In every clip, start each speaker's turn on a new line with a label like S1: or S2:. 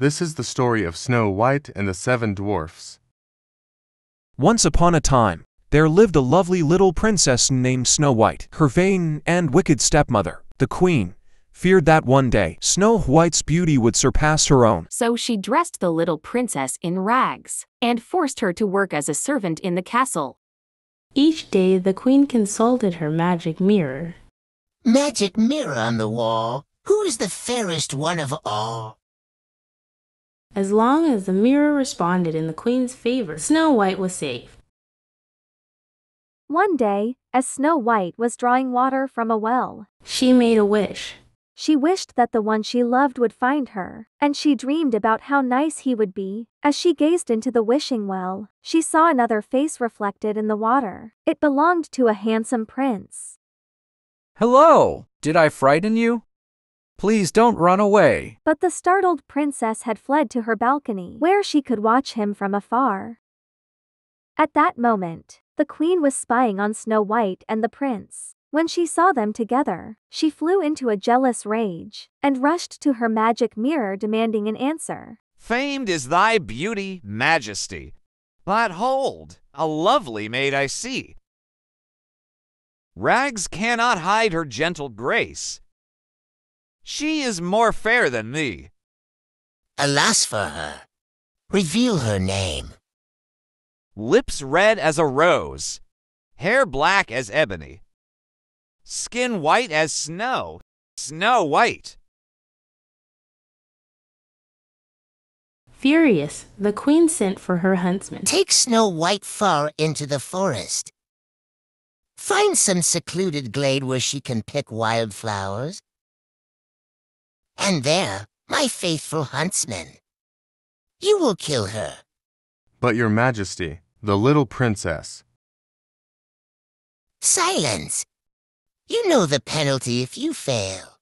S1: This is the story of Snow White and the Seven Dwarfs.
S2: Once upon a time, there lived a lovely little princess named Snow White. Her vain and wicked stepmother, the queen, feared that one day Snow White's beauty would surpass her own.
S3: So she dressed the little princess in rags and forced her to work as a servant in the castle.
S4: Each day the queen consulted her magic mirror.
S5: Magic mirror on the wall, who is the fairest one of all?
S4: As long as the mirror responded in the queen's favor, Snow White was safe.
S6: One day, as Snow White was drawing water from a well,
S4: She made a wish.
S6: she wished that the one she loved would find her, and she dreamed about how nice he would be. As she gazed into the wishing well, she saw another face reflected in the water. It belonged to a handsome prince.
S7: Hello! Did I frighten you? Please don't run away.
S6: But the startled princess had fled to her balcony, where she could watch him from afar. At that moment, the queen was spying on Snow White and the prince. When she saw them together, she flew into a jealous rage and rushed to her magic mirror demanding an answer.
S8: Famed is thy beauty, majesty. But hold, a lovely maid I see. Rags cannot hide her gentle grace. She is more fair than thee.
S5: Alas for her. Reveal her name.
S8: Lips red as a rose, hair black as ebony, skin white as snow, Snow White.
S4: Furious, the queen sent for her huntsman.
S5: Take Snow White far into the forest. Find some secluded glade where she can pick wildflowers. And there, my faithful huntsman. You will kill her.
S1: But your majesty, the little princess.
S5: Silence! You know the penalty if you fail.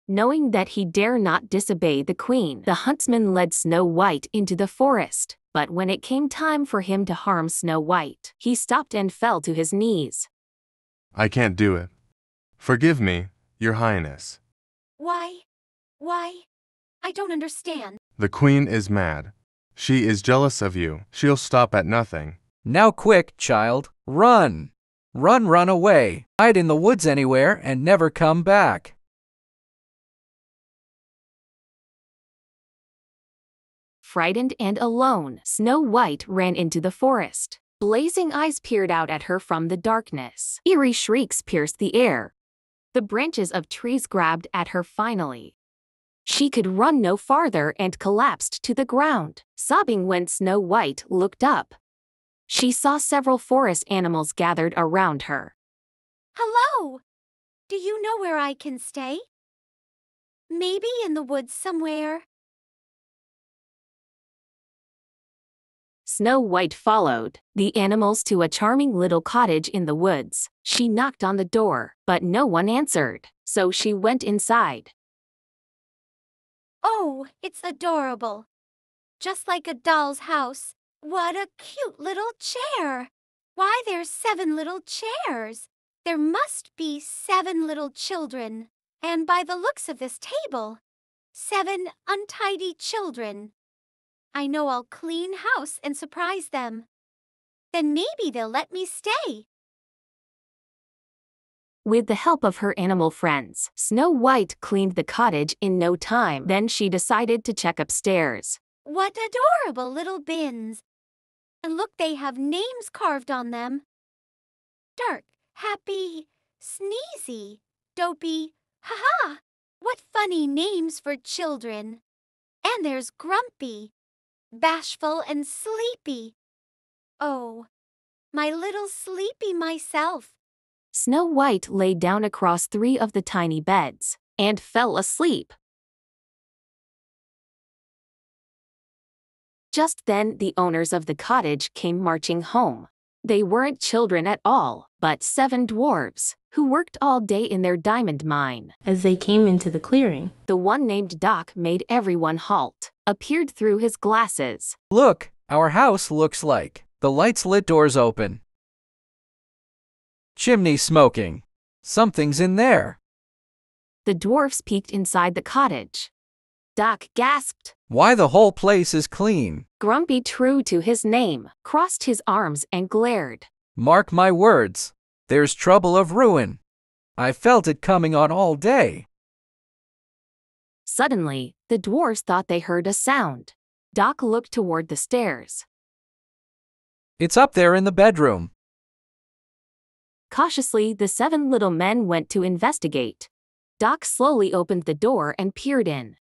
S3: Knowing that he dare not disobey the queen, the huntsman led Snow White into the forest. But when it came time for him to harm Snow White, he stopped and fell to his knees.
S1: I can't do it. Forgive me, your highness.
S9: Why? I don't understand.
S1: The queen is mad. She is jealous of you. She'll stop at nothing.
S7: Now quick, child, run! Run away. Hide in the woods anywhere and never come back.
S3: Frightened and alone, Snow White ran into the forest. Blazing eyes peered out at her from the darkness. Eerie shrieks pierced the air. The branches of trees grabbed at her finally. She could run no farther and collapsed to the ground, sobbing when Snow White looked up. She saw several forest animals gathered around her.
S9: Hello! Do you know where I can stay? Maybe in the woods somewhere.
S3: Snow White followed the animals to a charming little cottage in the woods. She knocked on the door, but no one answered, so she went inside.
S9: Oh, it's adorable. Just like a doll's house. What a cute little chair. Why, there's 7 little chairs. There must be 7 little children. And by the looks of this table, 7 untidy children. I know I'll clean house and surprise them. Then maybe they'll let me stay.
S3: With the help of her animal friends, Snow White cleaned the cottage in no time. Then she decided to check upstairs.
S9: What adorable little bins. And look, they have names carved on them. Dark, happy, sneezy, dopey, ha-ha. What funny names for children. And there's grumpy, bashful and sleepy. Oh, my little sleepy myself.
S3: Snow White lay down across 3 of the tiny beds and fell asleep. Just then, the owners of the cottage came marching home. They weren't children at all, but 7 dwarves who worked all day in their diamond mine.
S4: As they came into the clearing,
S3: The one named Doc made everyone halt, appeared through his glasses.
S7: Look, our house looks like the lights lit, doors open. Chimney smoking. Something's in there.
S3: The dwarfs peeked inside the cottage. Doc gasped.
S7: Why, the whole place is clean.
S3: Grumpy, true to his name, crossed his arms and glared.
S7: Mark my words. There's trouble of ruin. I felt it coming on all day.
S3: Suddenly, the dwarfs thought they heard a sound. Doc looked toward the stairs.
S7: It's up there in the bedroom.
S3: Cautiously, the 7 little men went to investigate. Doc slowly opened the door and peered in.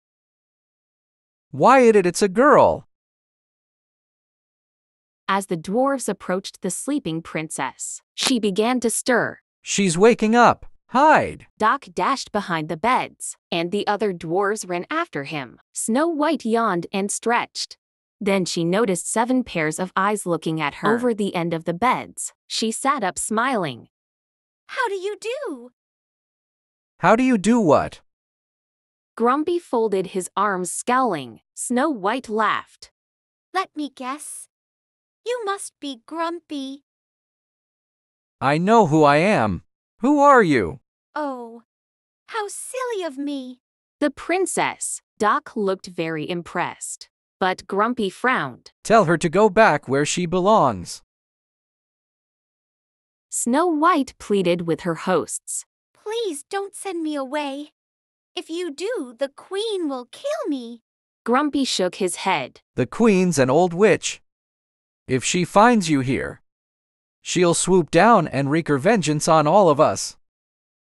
S7: Why, it's a girl.
S3: As the dwarves approached the sleeping princess, she began to stir.
S7: She's waking up. Hide.
S3: Doc dashed behind the beds, and the other dwarves ran after him. Snow White yawned and stretched. Then she noticed 7 pairs of eyes looking at her over the end of the beds. She sat up smiling.
S9: How do you do?
S7: How do you do what?
S3: Grumpy folded his arms, scowling. Snow White laughed.
S9: Let me guess. You must be Grumpy.
S7: I know who I am. Who are you?
S9: Oh, how silly of me.
S3: The princess. Doc looked very impressed, but Grumpy frowned.
S7: Tell her to go back where she belongs.
S3: Snow White pleaded with her hosts.
S9: Please don't send me away. If you do, the queen will kill me.
S3: Grumpy shook his head.
S7: The queen's an old witch. If she finds you here, she'll swoop down and wreak her vengeance on all of us.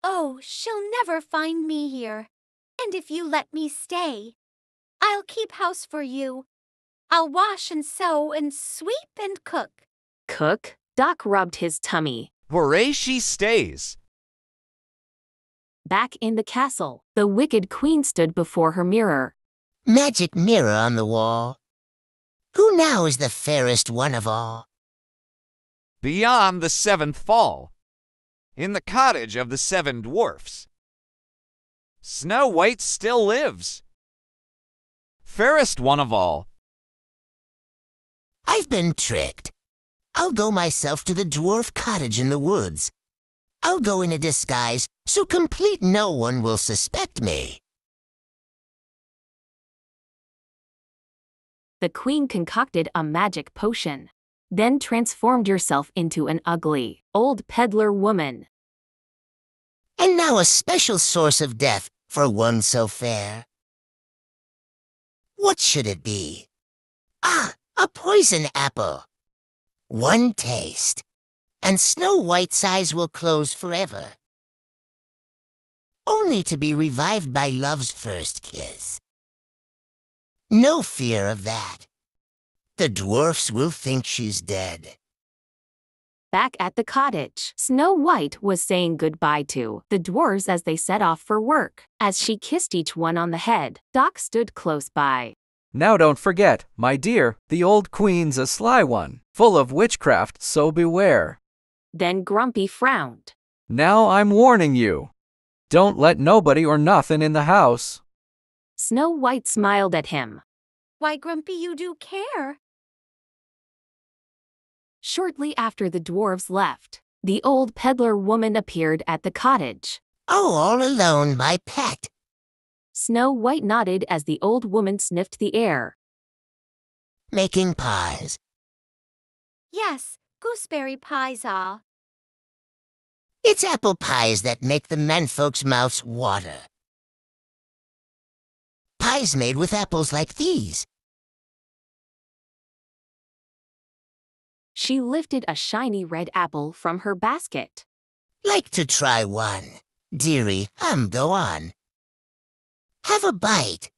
S9: Oh, she'll never find me here. And if you let me stay, I'll keep house for you. I'll wash and sew and sweep and cook.
S3: Cook? Doc rubbed his tummy.
S8: Hooray, she stays.
S3: Back in the castle, the wicked queen stood before her mirror.
S5: Magic mirror on the wall. Who now is the fairest one of all?
S8: Beyond the 7th fall, in the cottage of the 7 dwarfs, Snow White still lives. Fairest one of all.
S5: I've been tricked. I'll go myself to the dwarf cottage in the woods. I'll go in a disguise so complete no one will suspect me.
S3: The queen concocted a magic potion, then transformed herself into an ugly, old peddler woman.
S5: And now a special source of death for one so fair. What should it be? Ah, a poison apple. One taste, and Snow White's eyes will close forever. Only to be revived by love's first kiss. No fear of that. The dwarfs will think she's dead.
S3: Back at the cottage, Snow White was saying goodbye to the dwarves as they set off for work. As she kissed each one on the head, Doc stood close by.
S7: Now don't forget, my dear, the old queen's a sly one, full of witchcraft, so beware.
S3: Then Grumpy frowned.
S7: Now I'm warning you. Don't let nobody or nothing in the house.
S3: Snow White smiled at him.
S9: Why, Grumpy, you do care.
S3: Shortly after the dwarves left, the old peddler woman appeared at the cottage.
S5: Oh, all alone, my pet.
S3: Snow White nodded as the old woman sniffed the air.
S5: Making pies.
S9: Yes, gooseberry pies all.
S5: It's apple pies that make the menfolk's mouths water. Pies made with apples like these.
S3: She lifted a shiny red apple from her basket.
S5: Like to try one. Dearie, go on. Have a bite.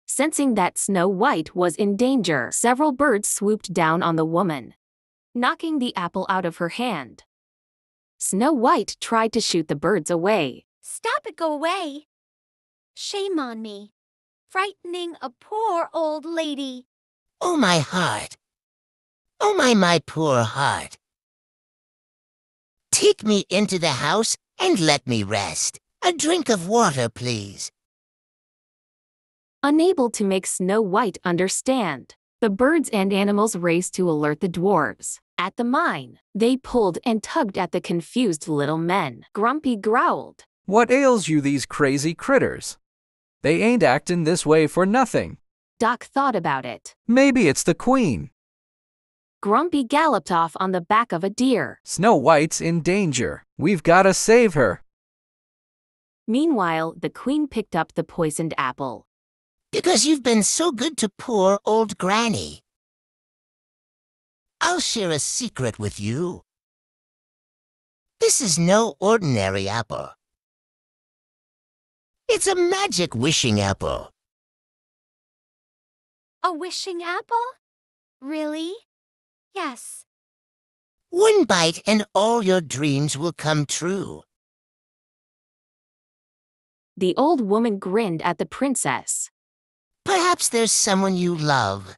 S3: Sensing that Snow White was in danger, several birds swooped down on the woman, knocking the apple out of her hand. Snow White tried to shoot the birds away.
S9: Stop it, go away. Shame on me. Frightening a poor old lady.
S5: Oh, my heart. Oh, my poor heart. Take me into the house and let me rest. A drink of water, please.
S3: Unable to make Snow White understand, the birds and animals raced to alert the dwarves. At the mine, they pulled and tugged at the confused little men. Grumpy growled.
S7: What ails you, these crazy critters? They ain't actin' this way for nothing.
S3: Doc thought about it.
S7: Maybe it's the Queen.
S3: Grumpy galloped off on the back of a deer.
S7: Snow White's in danger. We've gotta save her.
S3: Meanwhile, the Queen picked up the poisoned apple.
S5: Because you've been so good to poor old Granny. I'll share a secret with you. This is no ordinary apple. It's a magic wishing apple.
S9: A wishing apple? Really? Yes.
S5: One bite and all your dreams will come true.
S3: The old woman grinned at the princess.
S5: Perhaps there's someone you love.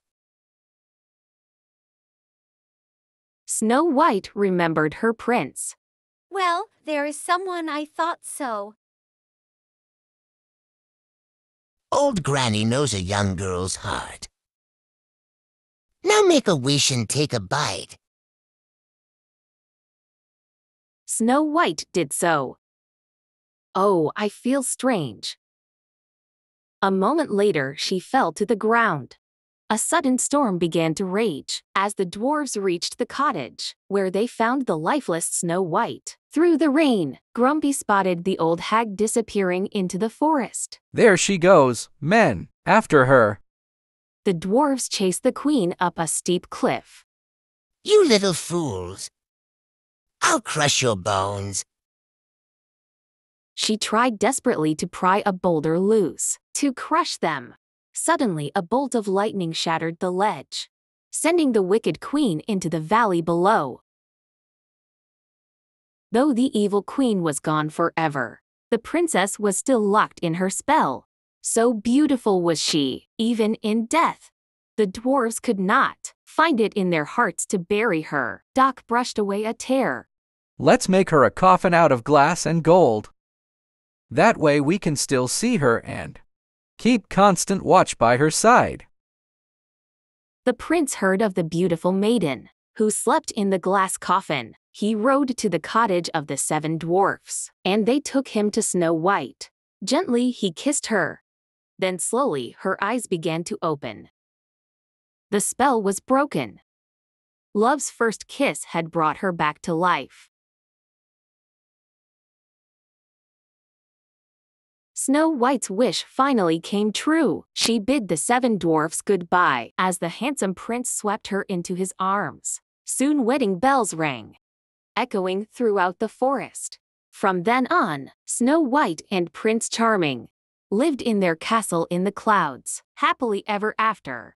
S3: Snow White remembered her prince.
S9: Well, there is someone I thought so.
S5: Old Granny knows a young girl's heart. Now make a wish and take a bite.
S3: Snow White did so. Oh, I feel strange. A moment later, she fell to the ground. A sudden storm began to rage as the dwarves reached the cottage, where they found the lifeless Snow White. Through the rain, Grumpy spotted the old hag disappearing into the forest.
S7: There she goes. Men, after her.
S3: The dwarves chased the queen up a steep cliff.
S5: You little fools. I'll crush your bones.
S3: She tried desperately to pry a boulder loose, to crush them. Suddenly, a bolt of lightning shattered the ledge, sending the wicked queen into the valley below. Though the evil queen was gone forever, the princess was still locked in her spell. So beautiful was she, even in death. The dwarves could not find it in their hearts to bury her. Doc brushed away a tear.
S7: Let's make her a coffin out of glass and gold. That way we can still see her and keep constant watch by her side.
S3: The prince heard of the beautiful maiden, who slept in the glass coffin. He rode to the cottage of the 7 dwarfs, and they took him to Snow White. Gently he kissed her. Then slowly her eyes began to open. The spell was broken. Love's first kiss had brought her back to life. Snow White's wish finally came true. She bid the 7 dwarfs goodbye as the handsome prince swept her into his arms. Soon wedding bells rang, echoing throughout the forest. From then on, Snow White and Prince Charming lived in their castle in the clouds, happily ever after.